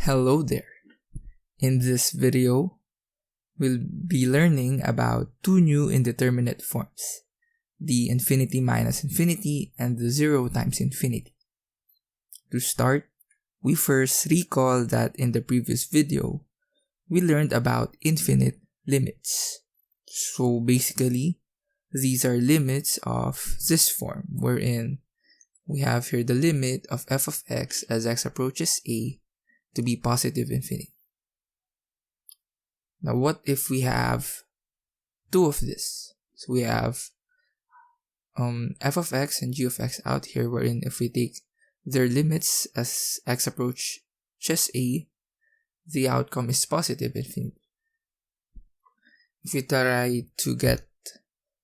Hello there. In this video, we'll be learning about two new indeterminate forms, the infinity minus infinity and the 0 times infinity. To start, we first recall that in the previous video, we learned about infinite limits. So basically, these are limits of this form, wherein we have here the limit of f of x as x approaches a to be positive infinity. Now what if we have two of this? So we have f of x and g of x out here, wherein if we take their limits as x approaches a, the outcome is positive infinity. If we try to get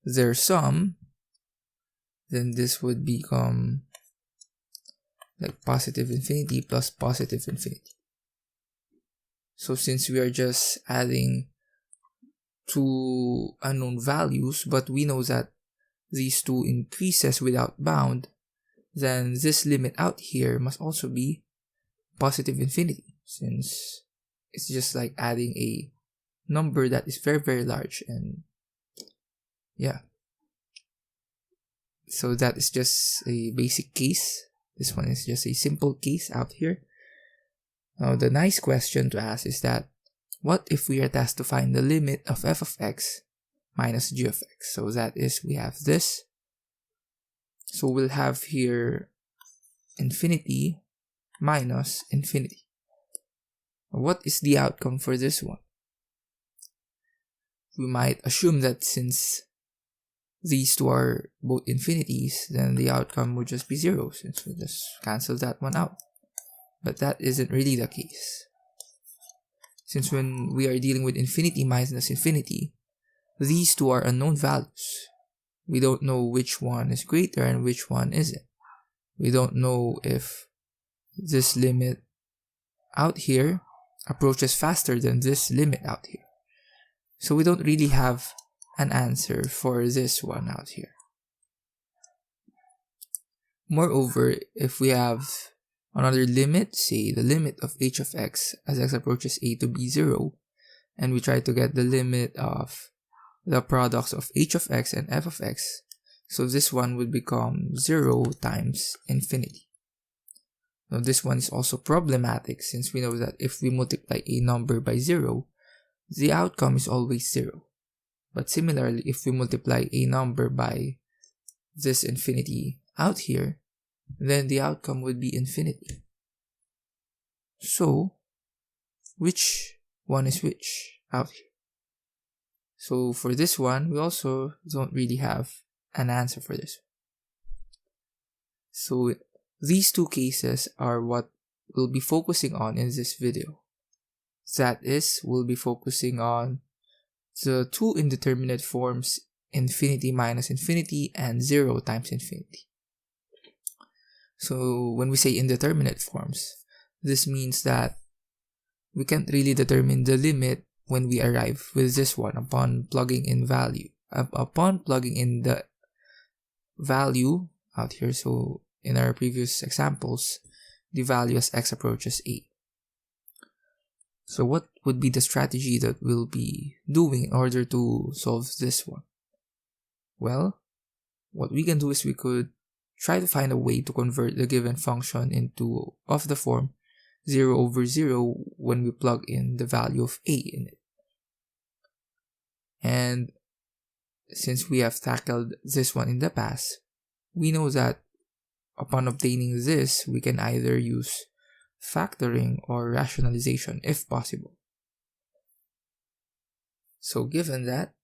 their sum, then this would become like positive infinity plus positive infinity. So since we are just adding two unknown values, but we know that these two increases without bound, then this limit out here must also be positive infinity, since it's just like adding a number that is very, very large. And yeah, so that is just a basic case. This one is just a simple case out here. Now the nice question to ask is that, what if we are tasked to find the limit of f of x minus g of x? So that is, we have this. So we'll have here infinity minus infinity. What is the outcome for this one? We might assume that since these two are both infinities, then the outcome would just be 0, since we just cancel that one out. But that isn't really the case. Since when we are dealing with infinity minus infinity, these two are unknown values. We don't know which one is greater and which one isn't. We don't know if this limit out here approaches faster than this limit out here. So we don't really have an answer for this one out here. Moreover, if we have another limit, say the limit of h of x as x approaches a to be 0, and we try to get the limit of the products of h of x and f of x, so this one would become 0 times infinity. Now this one is also problematic, since we know that if we multiply a number by 0, the outcome is always 0. But similarly, if we multiply a number by this infinity out here, then the outcome would be infinity. So, which one is which out here? So for this one, we also don't really have an answer for this. So these two cases are what we'll be focusing on in this video. That is, we'll be focusing on the two indeterminate forms, infinity minus infinity and 0 times infinity. So when we say indeterminate forms, this means that we can't really determine the limit when we arrive with this one upon plugging in value. Upon plugging in the value out here, so in our previous examples, the value as x approaches a. So what would be the strategy that we'll be doing in order to solve this one? Well, what we can do is we could try to find a way to convert the given function into of the form 0 over 0 when we plug in the value of a in it. And since we have tackled this one in the past, we know that upon obtaining this, we can either use factoring or rationalization if possible. So given that,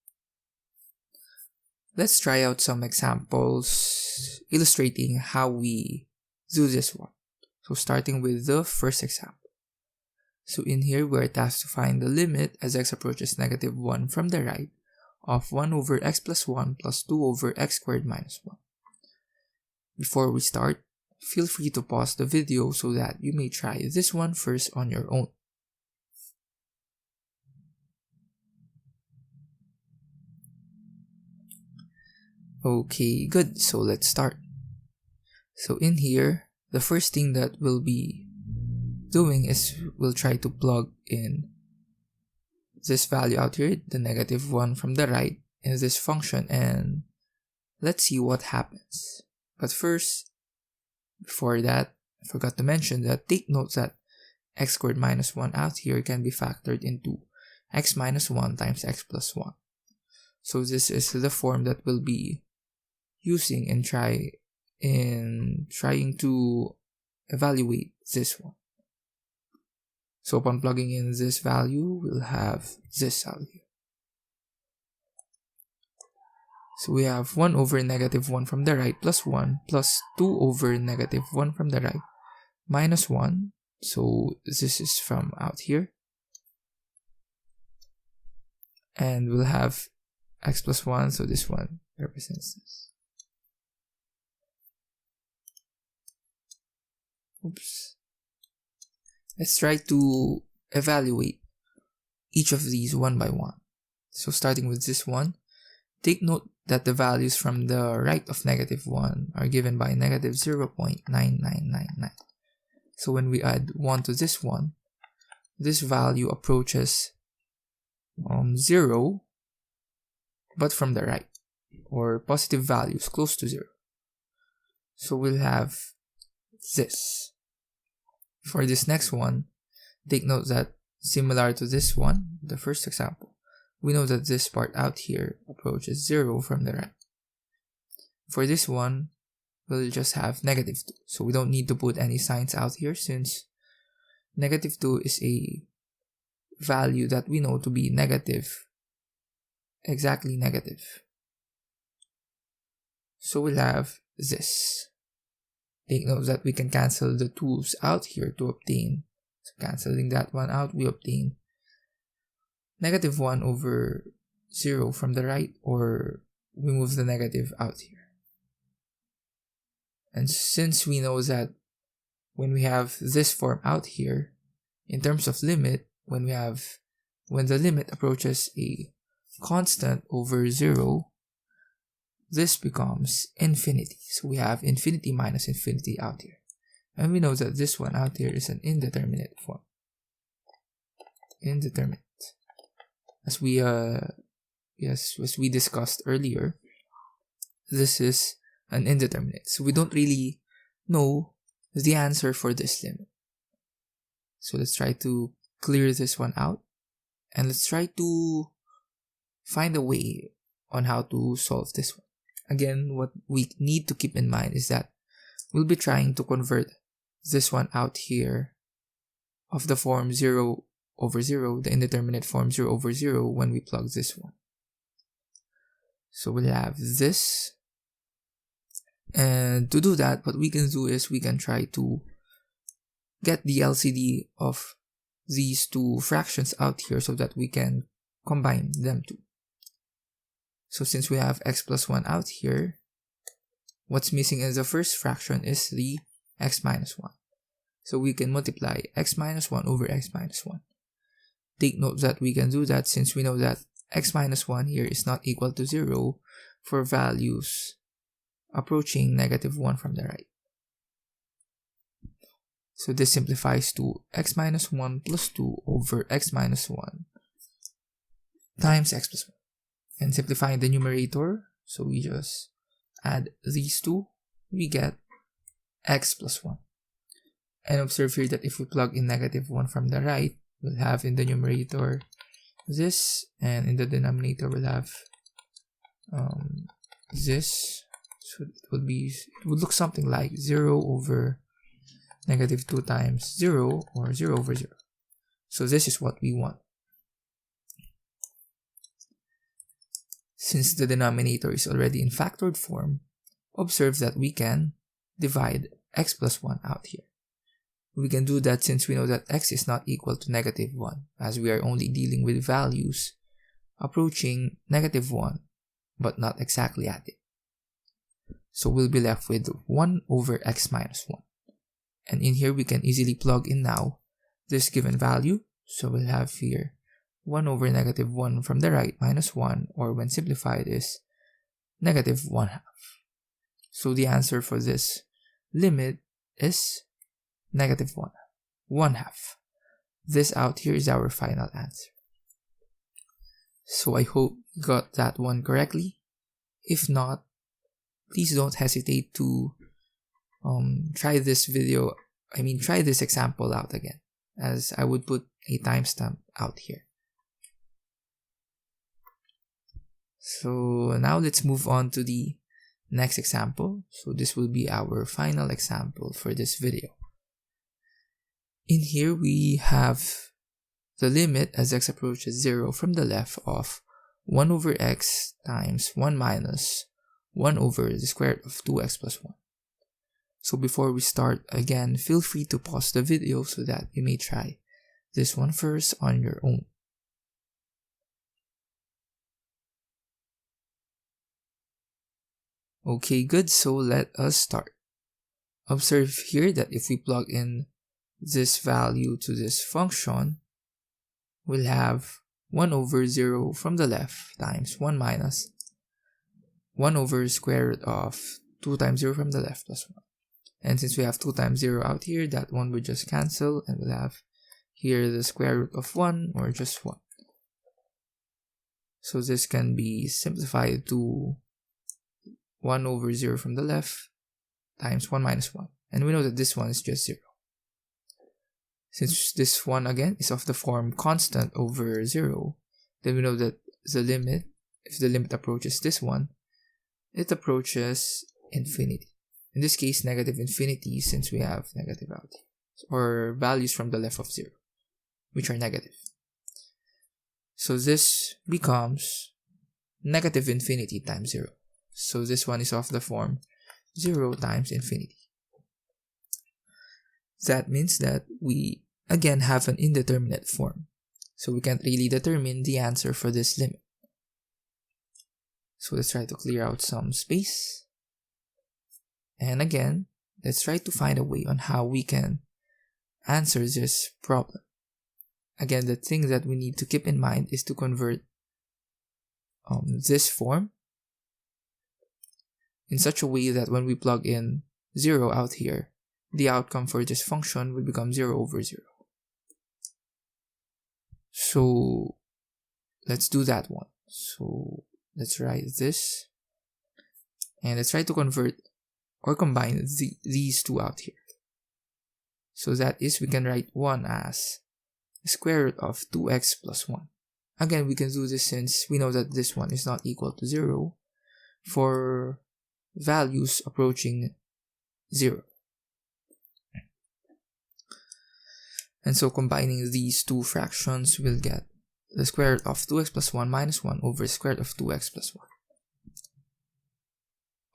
let's try out some examples illustrating how we do this one. So starting with the first example. So in here, we're tasked to find the limit as x approaches negative 1 from the right of 1 over x plus 1 plus 2 over x squared minus 1. Before we start, feel free to pause the video so that you may try this one first on your own. Okay, good. So let's start. So in here, the first thing that we'll be doing is we'll try to plug in this value out here, the negative 1 from the right, in this function, and let's see what happens. But first, before that, I forgot to mention that take note that x squared minus 1 out here can be factored into x minus 1 times x plus 1. So this is the form that we'll be using in trying to evaluate this one. So upon plugging in this value, we'll have this out here. So we have 1 over negative 1 from the right plus 1 plus 2 over negative 1 from the right minus 1. So this is from out here. And we'll have x plus 1, so this one represents this. Oops. Let's try to evaluate each of these one by one. So starting with this one, take note that the values from the right of negative 1 are given by negative 0.9999. So when we add 1 to this one, this value approaches 0, but from the right, or positive values close to 0. So we'll have this. For this next one, take note that similar to this one, the first example, we know that this part out here approaches 0 from the right. For this one, we'll just have negative 2. So we don't need to put any signs out here since negative 2 is a value that we know to be negative, exactly negative. So we'll have this. Take note that we can cancel the 2's out here to obtain, so cancelling that one out, we obtain negative 1 over 0 from the right, or we move the negative out here. And since we know that when we have this form out here, in terms of limit, when the limit approaches a constant over 0, this becomes infinity. So we have infinity minus infinity out here. And we know that this one out here is an indeterminate form. Indeterminate. As we discussed earlier, this is an indeterminate. So we don't really know the answer for this limit. So let's try to clear this one out. And let's try to find a way on how to solve this one. Again, what we need to keep in mind is that we'll be trying to convert this one out here of the form 0 over 0, the indeterminate form 0 over 0, when we plug this one. So we'll have this. And to do that, what we can do is we can try to get the LCD of these two fractions out here so that we can combine them two. So since we have x plus 1 out here, what's missing in the first fraction is the x minus 1. So we can multiply x minus 1 over x minus 1. Take note that we can do that since we know that x minus 1 here is not equal to 0 for values approaching negative 1 from the right. So this simplifies to x minus 1 plus 2 over x minus 1 times x plus 1. And simplifying the numerator, so we just add these two, we get x plus 1. And observe here that if we plug in negative 1 from the right, we'll have in the numerator this, and in the denominator we'll have this. So it would look something like 0 over negative 2 times 0, or 0 over 0. So this is what we want. Since the denominator is already in factored form, observe that we can divide x plus 1 out here. We can do that since we know that x is not equal to negative 1, as we are only dealing with values approaching negative 1, but not exactly at it. So we'll be left with 1 over x minus 1. And in here we can easily plug in now this given value. So we'll have here 1 over negative 1 from the right minus 1, or when simplified is negative 1/2. So the answer for this limit is negative 1/2. 1/2. This out here is our final answer. So I hope you got that one correctly. If not, please don't hesitate to try this example out again, as I would put a timestamp out here. So now let's move on to the next example. So this will be our final example for this video. In here we have the limit as x approaches 0 from the left of 1 over x times 1 minus 1 over the square root of 2x plus 1. So before we start, again, feel free to pause the video so that you may try this one first on your own. Okay, good, so let us start. Observe here that if we plug in this value to this function, we'll have 1 over 0 from the left times 1 minus 1 over square root of 2 times 0 from the left plus 1. And since we have 2 times 0 out here, that one will just cancel, and we'll have here the square root of 1 or just 1. So this can be simplified to 1 over 0 from the left times 1 minus 1. And we know that this one is just 0. Since this one again is of the form constant over 0, then we know that the limit, if the limit approaches this one, it approaches infinity. In this case, negative infinity, since we have negative out here, or values from the left of 0, which are negative. So this becomes negative infinity times 0. So this one is of the form 0 times infinity. That means that we again have an indeterminate form. So we can't really determine the answer for this limit. So let's try to clear out some space. And again, let's try to find a way on how we can answer this problem. Again, the thing that we need to keep in mind is to convert this form in such a way that when we plug in 0 out here, the outcome for this function will become 0 over 0. So let's do that one. So let's write this, and let's try to convert or combine these two out here. So that is, we can write 1 as the square root of 2x plus 1. Again, we can do this since we know that this one is not equal to 0 for values approaching 0. And so combining these two fractions, we'll get the square root of 2x plus 1 minus 1 over the square root of 2x plus 1.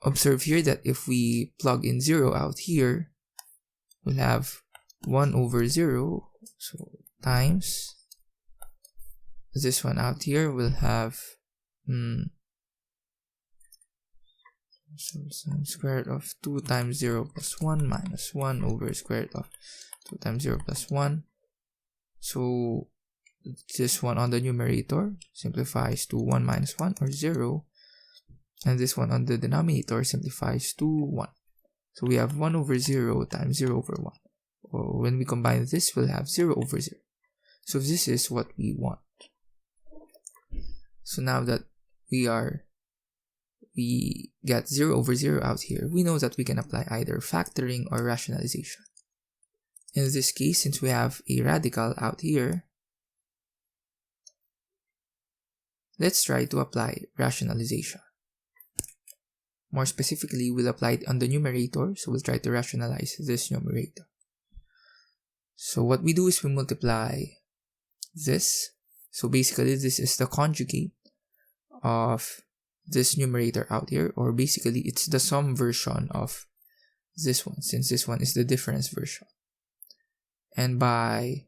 Observe here that if we plug in 0 out here, we'll have 1 over 0, so times this one out here, we'll have so square root of 2 times 0 plus 1 minus 1 over square root of 2 times 0 plus 1. So this one on the numerator simplifies to 1 minus 1 or 0. And this one on the denominator simplifies to 1. So we have 1 over 0 times 0 over 1. Or when we combine this, we'll have 0 over 0. So this is what we want. So now that we get 0 over 0 out here, we know that we can apply either factoring or rationalization. In this case, since we have a radical out here, let's try to apply rationalization. More specifically, we'll apply it on the numerator, so we'll try to rationalize this numerator. So what we do is we multiply this. So basically, this is the conjugate of this numerator out here, or basically, it's the sum version of this one, since this one is the difference version. And by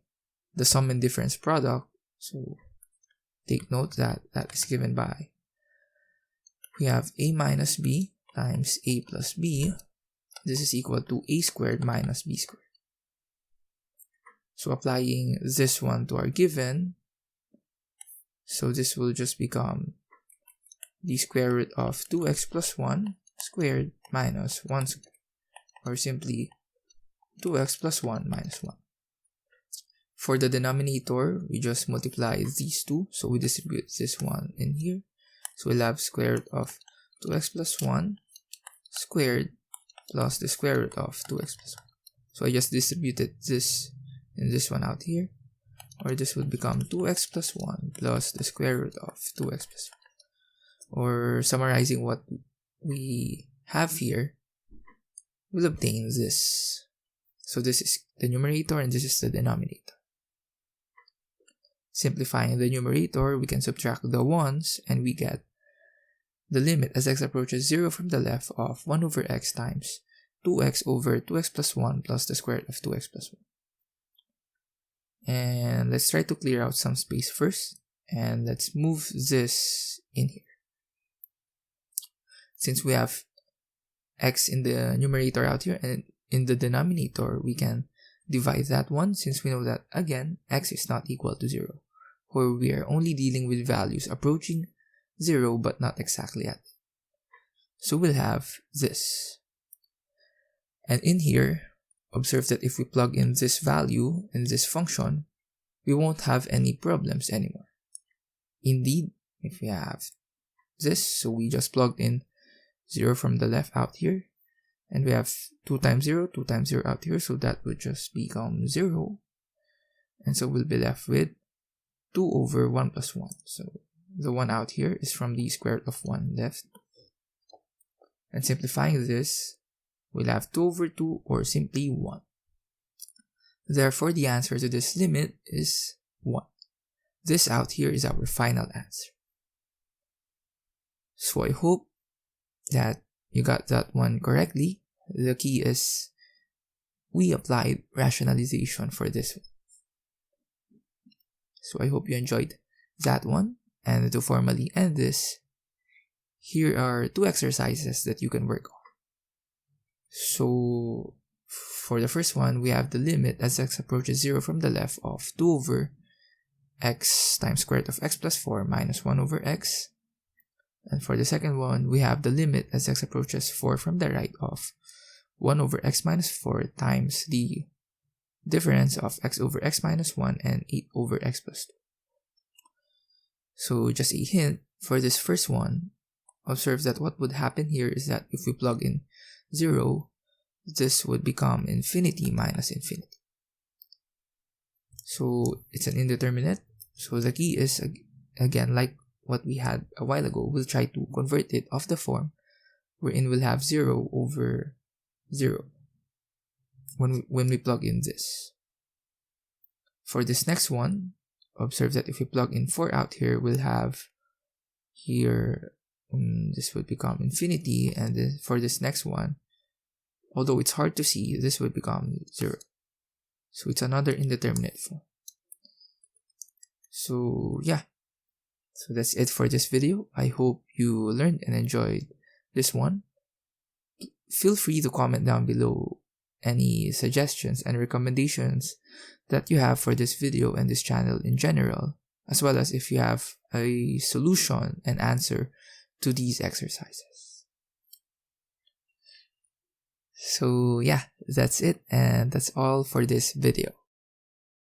the sum and difference product, so take note that that is given by, we have a minus b times a plus b. This is equal to a squared minus b squared. So applying this one to our given, so this will just become the square root of 2x plus 1 squared minus 1 squared, or simply 2x plus 1 minus 1. For the denominator, we just multiply these two. So we distribute this one in here. So we'll have square root of 2x plus 1 squared plus the square root of 2x plus 1. So I just distributed this and this one out here. Or this would become 2x plus 1 plus the square root of 2x plus 1. Or summarizing what we have here, we'll obtain this. So this is the numerator and this is the denominator. Simplifying the numerator, we can subtract the 1's and we get the limit as x approaches 0 from the left of 1 over x times 2x over 2x plus 1 plus the square root of 2x plus 1. And let's try to clear out some space first. And let's move this in here. Since we have x in the numerator out here and in the denominator, we can divide that one since we know that, again, x is not equal to 0. Where we are only dealing with values approaching 0 but not exactly at it. So we'll have this. And in here, observe that if we plug in this value in this function, we won't have any problems anymore. Indeed, if we have this, so we just plugged in 0 from the left out here, and we have 2 times 0 out here, so that would just become 0. And so we'll be left with 2 over 1 plus 1. So the 1 out here is from the square root of 1 left. And simplifying this, we'll have 2 over 2 or simply 1. Therefore, the answer to this limit is 1. This out here is our final answer. So I hope that you got that one correctly. The key is we applied rationalization for this one. So I hope you enjoyed that one. And to formally end this, here are 2 exercises that you can work on. So for the first one, we have the limit as x approaches 0 from the left of 2 over x times square root of x plus 4 minus 1 over x. And for the second one, we have the limit as x approaches 4 from the right of 1 over x minus 4 times the difference of x over x minus 1 and 8 over x plus 2. So just a hint, for this first one, observe that what would happen here is that if we plug in 0, this would become infinity minus infinity. So it's an indeterminate. So the key is, again, like what we had a while ago, we'll try to convert it off the form wherein we'll have 0 over 0 when we plug in this. For this next one, observe that if we plug in 4 out here, we'll have here, this would become infinity, and for this next one, although it's hard to see, this would become 0. So it's another indeterminate form. So yeah, so that's it for this video. I hope you learned and enjoyed this one. Feel free to comment down below any suggestions and recommendations that you have for this video and this channel in general, as well as if you have a solution and answer to these exercises. So yeah, that's it, and that's all for this video.